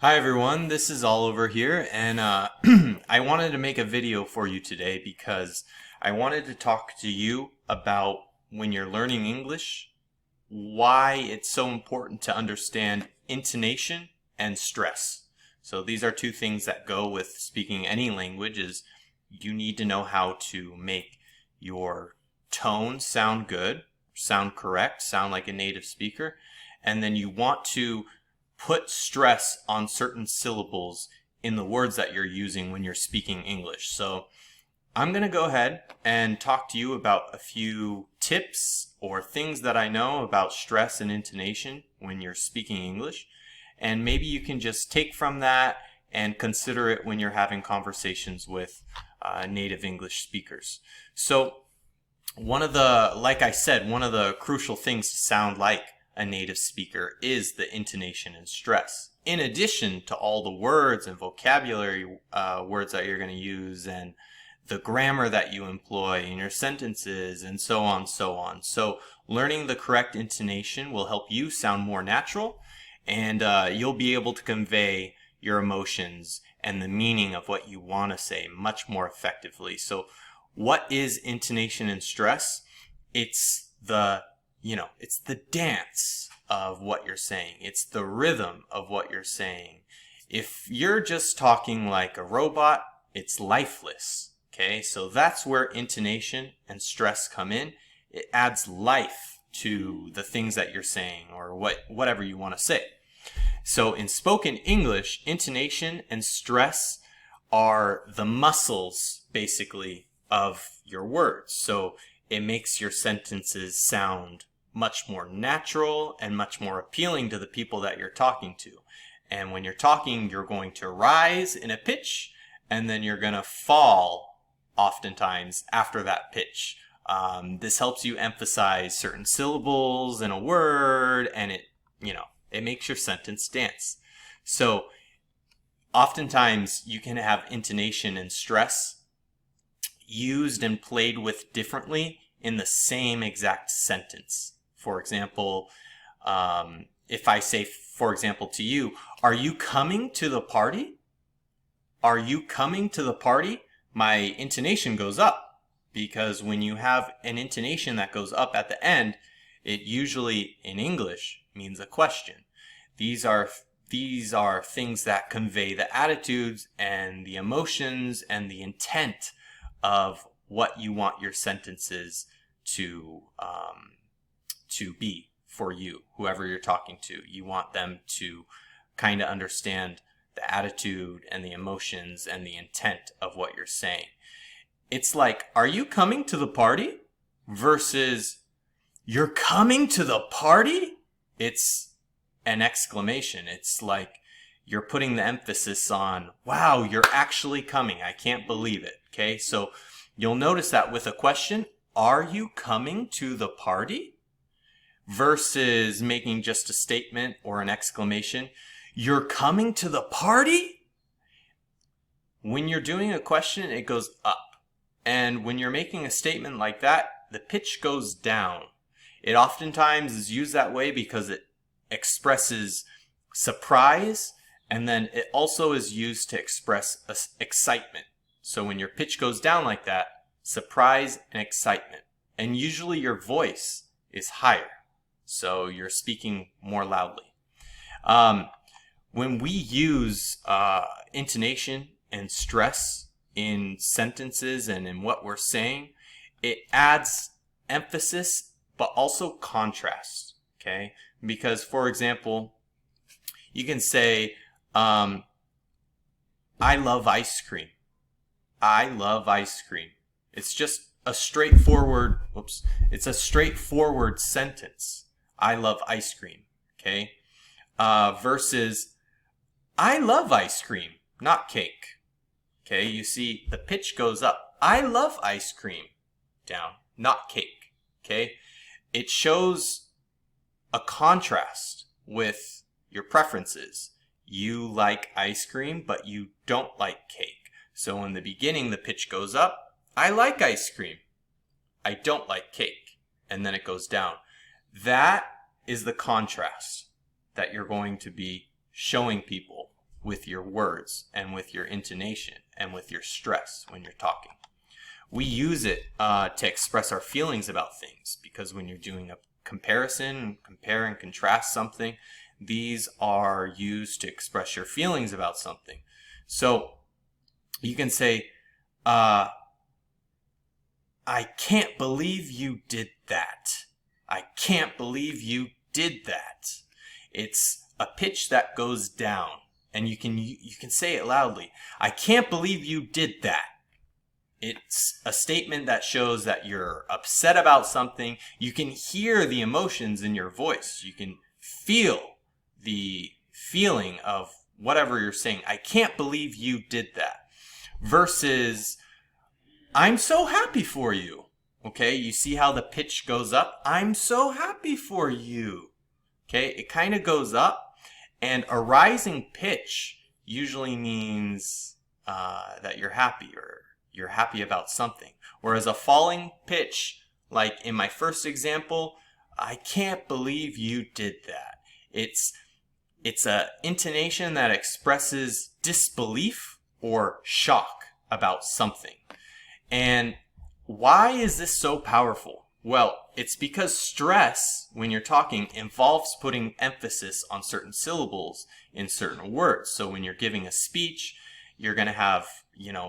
Hi everyone, this is Oliver here, and I wanted to make a video for you today because I wanted to talk to you about when you're learning English, why it's so important to understand intonation and stress. So these are two things that go with speaking any language. Is you need to know how to make your tone sound good, sound correct, sound like a native speaker, and then you want to put stress on certain syllables in the words that you're using when you're speaking English. So I'm going to go ahead and talk to you about a few tips or things that I know about stress and intonation when you're speaking English. And maybe you can just take from that and consider it when you're having conversations with native English speakers. So like I said, one of the crucial things to sound like a native speaker is the intonation and stress. In addition to all the words and vocabulary words that you're going to use and the grammar that you employ in your sentences and so on, so on. So learning the correct intonation will help you sound more natural, and you'll be able to convey your emotions and the meaning of what you want to say much more effectively. So what is intonation and stress? It's it's the dance of what you're saying. It's the rhythm of what you're saying. If you're just talking like a robot, it's lifeless. Okay, so that's where intonation and stress come in. It adds life to the things that you're saying or whatever you want to say. So in spoken English, intonation and stress are the muscles, basically, of your words. So it makes your sentences sound much more natural and much more appealing to the people that you're talking to. And when you're talking, you're going to rise in a pitch, and then you're going to fall oftentimes after that pitch. This helps you emphasize certain syllables in a word, and it makes your sentence dance. So oftentimes you can have intonation and stress used and played with differently in the same exact sentence. For example, if I say, for example, to you, "Are you coming to the party?" "Are you coming to the party?" My intonation goes up, because when you have an intonation that goes up at the end, it usually, in English, means a question. These are things that convey the attitudes and the emotions and the intent of what you want your sentences to be for you, whoever you're talking to. You want them to kind of understand the attitude and the emotions and the intent of what you're saying. It's like, "Are you coming to the party?" versus, "You're coming to the party?" It's an exclamation. It's like you're putting the emphasis on, "Wow, you're actually coming. I can't believe it." Okay, so you'll notice that with a question, "Are you coming to the party?" versus making just a statement or an exclamation, "You're coming to the party?" When you're doing a question, it goes up. And when you're making a statement like that, the pitch goes down. It oftentimes is used that way because it expresses surprise, and then it also is used to express excitement. So when your pitch goes down like that, surprise and excitement. And usually your voice is higher, so you're speaking more loudly. When we use intonation and stress in sentences and in what we're saying, it adds emphasis but also contrast. Okay, because for example, you can say, "I love ice cream." "I love ice cream." It's just a straightforward, it's a straightforward sentence. "I love ice cream." Okay, versus, "I love ice cream, not cake." Okay, you see the pitch goes up. "I love ice cream," down, not cake. Okay, it shows a contrast with your preferences. You like ice cream, but you don't like cake. So in the beginning, the pitch goes up. "I like ice cream. I don't like cake." And then it goes down. That is the contrast that you're going to be showing people with your words and with your intonation and with your stress when you're talking. We use it to express our feelings about things, because when you're doing a comparison, compare and contrast something, these are used to express your feelings about something. So you can say, I can't believe you did that. I can't believe you did that. It's a pitch that goes down, and you can say it loudly. I can't believe you did that. It's a statement that shows that you're upset about something. You can hear the emotions in your voice. You can feel the feeling of whatever you're saying. I can't believe you did that. Versus, I'm so happy for you. Okay, you see how the pitch goes up? I'm so happy for you. Okay, it kind of goes up, and a rising pitch usually means that you're happy, or you're happy about something. Whereas a falling pitch, like in my first example, I can't believe you did that. It's a intonation that expresses disbelief or shock about something. And why is this so powerful? Well, it's because stress, when you're talking, involves putting emphasis on certain syllables in certain words. So when you're giving a speech, you're going to have,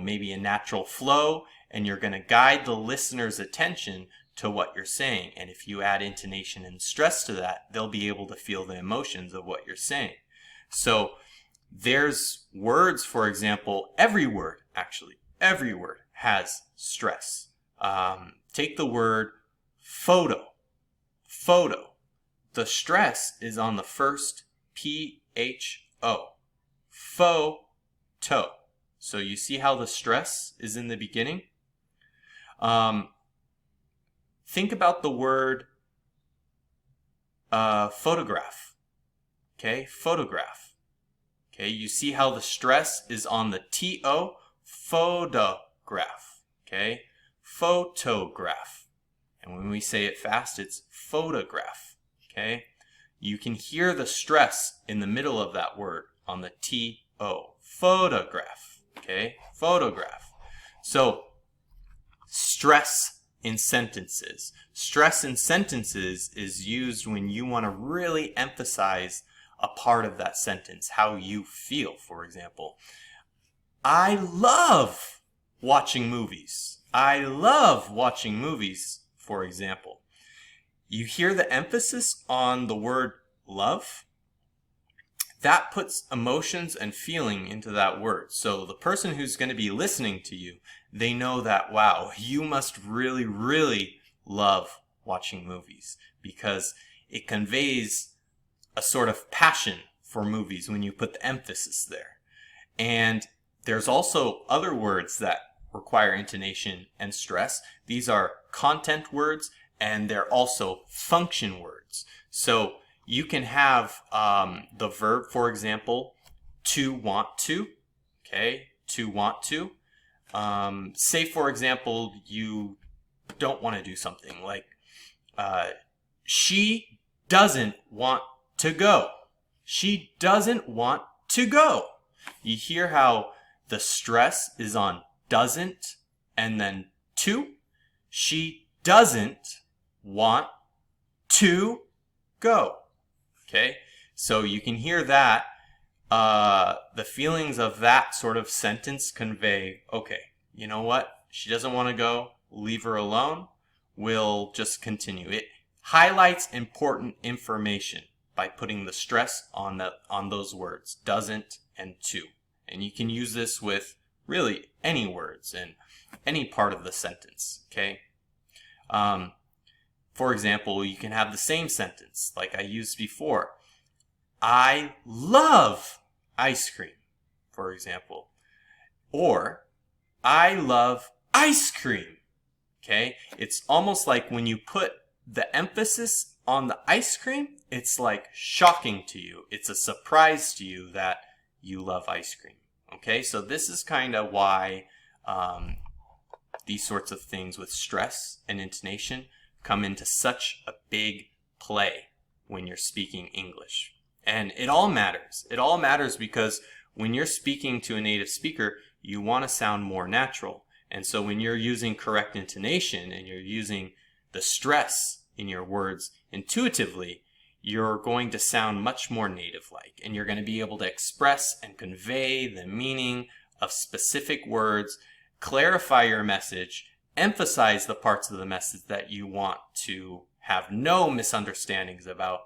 maybe a natural flow, and you're going to guide the listener's attention to what you're saying. And if you add intonation and stress to that, they'll be able to feel the emotions of what you're saying. So there's words, for example, every word has stress. Take the word photo. Photo. The stress is on the first P-H-O. Photo. So you see how the stress is in the beginning? Think about the word photograph. Okay, photograph. Okay, you see how the stress is on the T-O? Photograph. Okay, photograph. And when we say it fast, it's photograph. Okay, you can hear the stress in the middle of that word on the T-O. Photograph. Okay, photograph. So, stress in sentences. Stress in sentences is used when you want to really emphasize a part of that sentence, how you feel, for example. I love watching movies. I love watching movies, for example. You hear the emphasis on the word love? That puts emotions and feeling into that word. So the person who's going to be listening to you, they know that, wow, you must really, really love watching movies, because it conveys a sort of passion for movies when you put the emphasis there. And there's also other words that require intonation and stress. These are content words, and they're also function words. So you can have the verb, for example, to want to. Okay, to want to. Say, for example, you don't want to do something, like she doesn't want to go. She doesn't want to go. You hear how the stress is on doesn't and then to. She doesn't want to go. Okay, so you can hear that. The feelings of that sort of sentence convey, okay, you know what? She doesn't want to go. Leave her alone. We'll just continue. It highlights important information by putting the stress on those words, doesn't and to. And you can use this with really any words in any part of the sentence, okay? For example, you can have the same sentence like I used before. I love ice cream, for example. Or, I love ice cream, okay? It's almost like when you put the emphasis on the ice cream, it's like shocking to you. It's a surprise to you that you love ice cream, okay? So this is kind of why these sorts of things with stress and intonation come into such a big play when you're speaking English. And it all matters. It all matters because when you're speaking to a native speaker, you want to sound more natural. And so when you're using correct intonation and you're using the stress in your words intuitively, you're going to sound much more native-like, and you're going to be able to express and convey the meaning of specific words, clarify your message, emphasize the parts of the message that you want to have no misunderstandings about,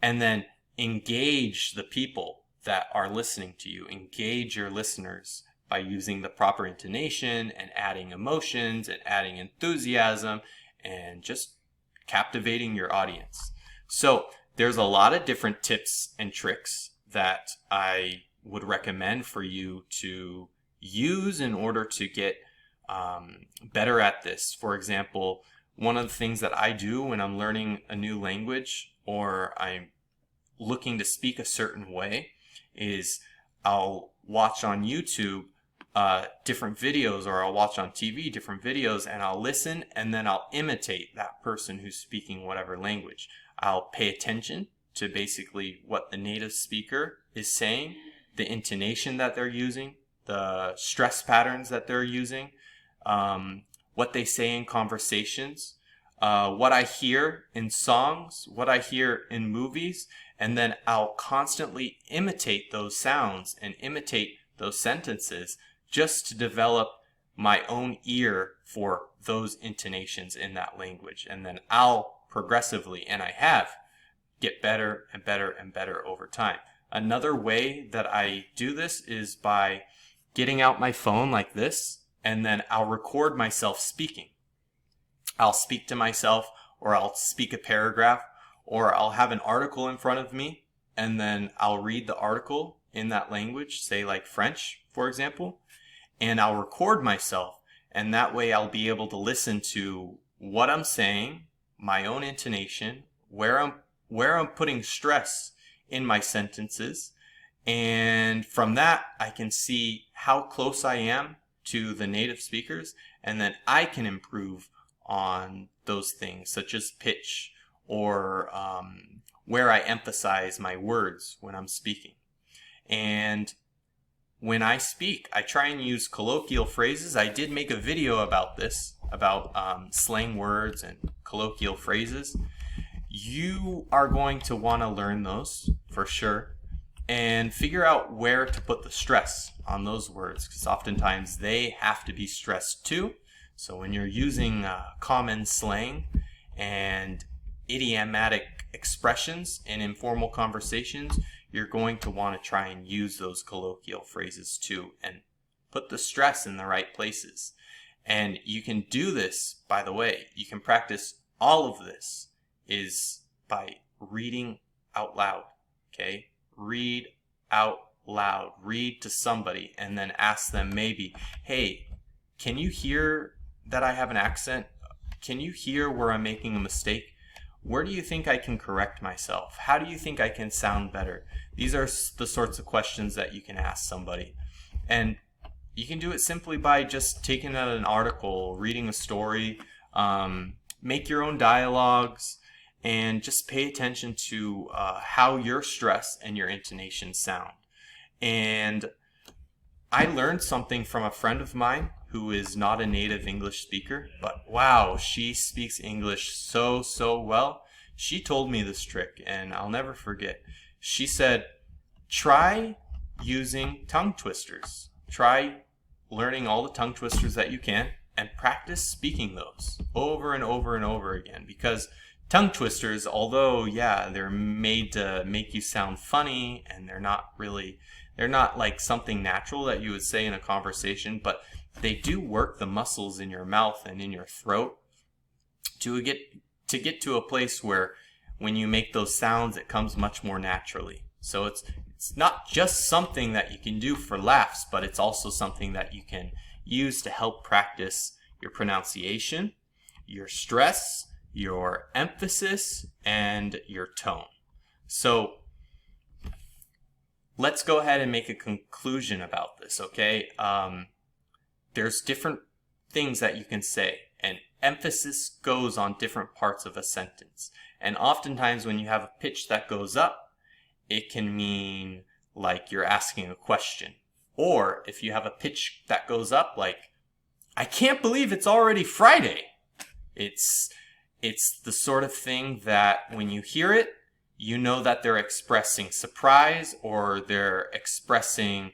and then engage the people that are listening to you. Engage your listeners by using the proper intonation and adding emotions and adding enthusiasm and just captivating your audience. So there's a lot of different tips and tricks that I would recommend for you to use in order to get better at this. For example, one of the things that I do when I'm learning a new language or I'm looking to speak a certain way is I'll watch on YouTube different videos, or I'll watch on TV different videos, and I'll listen, and then I'll imitate that person who's speaking whatever language. I'll pay attention to basically what the native speaker is saying, the intonation that they're using, the stress patterns that they're using, what they say in conversations, what I hear in songs, what I hear in movies, and then I'll constantly imitate those sounds and imitate those sentences just to develop my own ear for those intonations in that language. And then I'll progressively, and I have, get better and better and better over time. Another way that I do this is by getting out my phone like this, and then I'll record myself speaking. I'll speak to myself, or I'll speak a paragraph, or I'll have an article in front of me, and then I'll read the article in that language, say like French, for example, and I'll record myself, and that way I'll be able to listen to what I'm saying, my own intonation, where I'm putting stress in my sentences, and from that I can see how close I am to the native speakers, and then I can improve on those things such as pitch or where I emphasize my words when I'm speaking. And when I speak, I try and use colloquial phrases. I did make a video about this, about slang words and colloquial phrases. You are going to want to learn those for sure and figure out where to put the stress on those words, because oftentimes they have to be stressed too. So when you're using common slang and idiomatic expressions in informal conversations, you're going to want to try and use those colloquial phrases too and put the stress in the right places. And you can do this, by the way, you can practice all of this is by reading out loud, okay? Read out loud. Read to somebody and then ask them maybe, hey, can you hear that I have an accent? Can you hear where I'm making a mistake? Where do you think I can correct myself? How do you think I can sound better? These are the sorts of questions that you can ask somebody. And you can do it simply by just taking out an article, reading a story, make your own dialogues, and just pay attention to how your stress and your intonation sound. And I learned something from a friend of mine who is not a native English speaker, but wow, she speaks English so well. She told me this trick, and I'll never forget. She said, try using tongue twisters. Try learning all the tongue twisters that you can and practice speaking those over and over and over again, because tongue twisters, although, yeah, they're made to make you sound funny, and they're not like something natural that you would say in a conversation, but they do work the muscles in your mouth and in your throat to get to a place where when you make those sounds, it comes much more naturally. So it's not just something that you can do for laughs, but it's also something that you can use to help practice your pronunciation, your stress, your emphasis, and your tone. So let's go ahead and make a conclusion about this, okay? There's different things that you can say, and emphasis goes on different parts of a sentence. And oftentimes when you have a pitch that goes up, it can mean like you're asking a question. Or if you have a pitch that goes up like, I can't believe it's already Friday. It's the sort of thing that when you hear it, you know that they're expressing surprise or they're expressing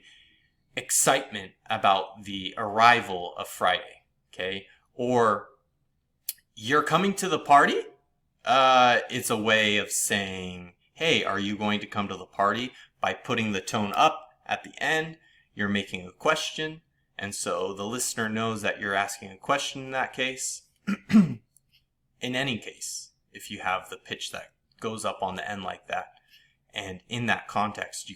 excitement about the arrival of Friday, okay? Or you're coming to the party? It's a way of saying, hey, are you going to come to the party? By putting the tone up at the end, you're making a question, and so the listener knows that you're asking a question in that case. In any case, if you have the pitch that goes up on the end like that, and in that context, you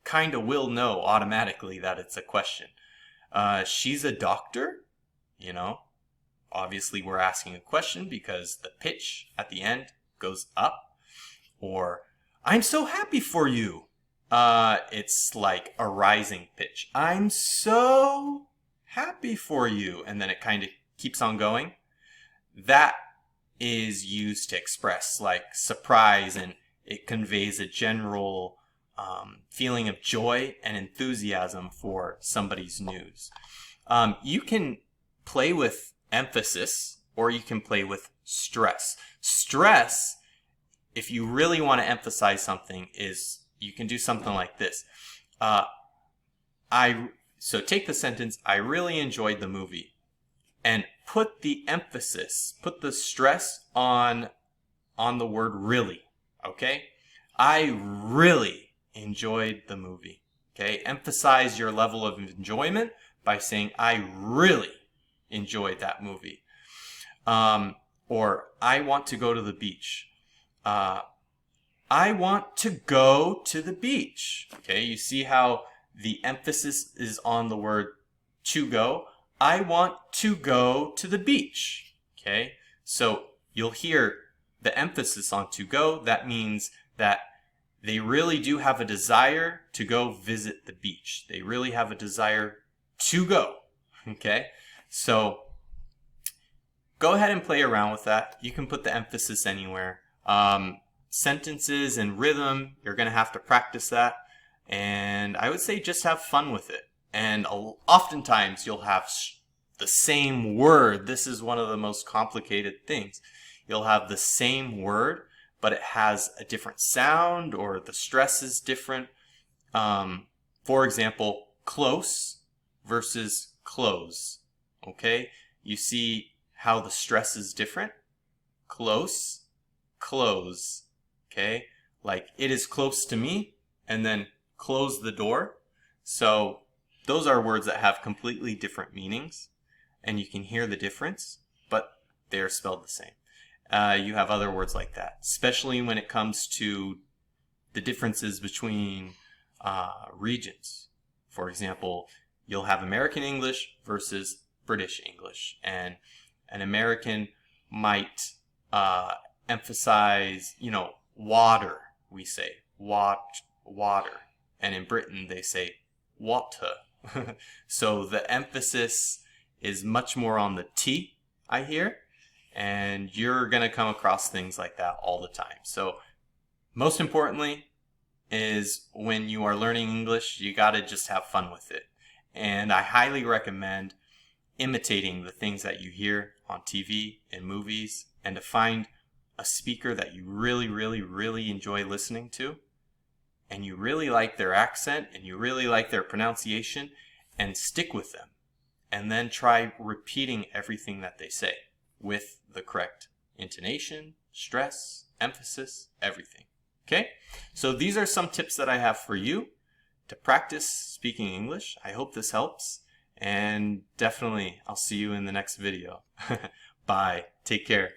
kind of will know automatically that it's a question. She's a doctor, you know. Obviously, we're asking a question because the pitch at the end goes up. Or, I'm so happy for you. It's like a rising pitch. I'm so happy for you. And then it kind of keeps on going. That is used to express like surprise, and it conveys a general feeling of joy and enthusiasm for somebody's news. You can play with emphasis, or you can play with stress. Stress, if you really want to emphasize something, is you can do something like this. So take the sentence, I really enjoyed the movie, and put the emphasis, put the stress on the word really, okay? I really enjoyed the movie, okay? Emphasize your level of enjoyment by saying, I really enjoyed that movie. Or, I want to go to the beach. I want to go to the beach. Okay, you see how the emphasis is on the word to go. I want to go to the beach. Okay, so you'll hear the emphasis on to go. That means that they really do have a desire to go visit the beach. They really have a desire to go. Okay, so go ahead and play around with that. You can put the emphasis anywhere. Sentences and rhythm, you're going to have to practice that. And I would say just have fun with it. And oftentimes you'll have the same word. This is one of the most complicated things. You'll have the same word, but it has a different sound, or the stress is different. For example, close versus close. Okay? You see how the stress is different? Close, close. Okay? Like, it is close to me, and then close the door. So those are words that have completely different meanings, and you can hear the difference, but they are spelled the same. You have other words like that, especially when it comes to the differences between regions. For example, you'll have American English versus British English, and an American might emphasize, water. We say water, and in Britain they say water. So the emphasis is much more on the T, I hear, and you're going to come across things like that all the time. So most importantly is when you are learning English, you got to just have fun with it. And I highly recommend imitating the things that you hear on TV and movies, and to find a speaker that you really, really, really enjoy listening to, and you really like their accent, and you really like their pronunciation, and stick with them. And then try repeating everything that they say with the correct intonation, stress, emphasis, everything. Okay? So these are some tips that I have for you to practice speaking English. I hope this helps. And definitely, I'll see you in the next video. Bye. Take care.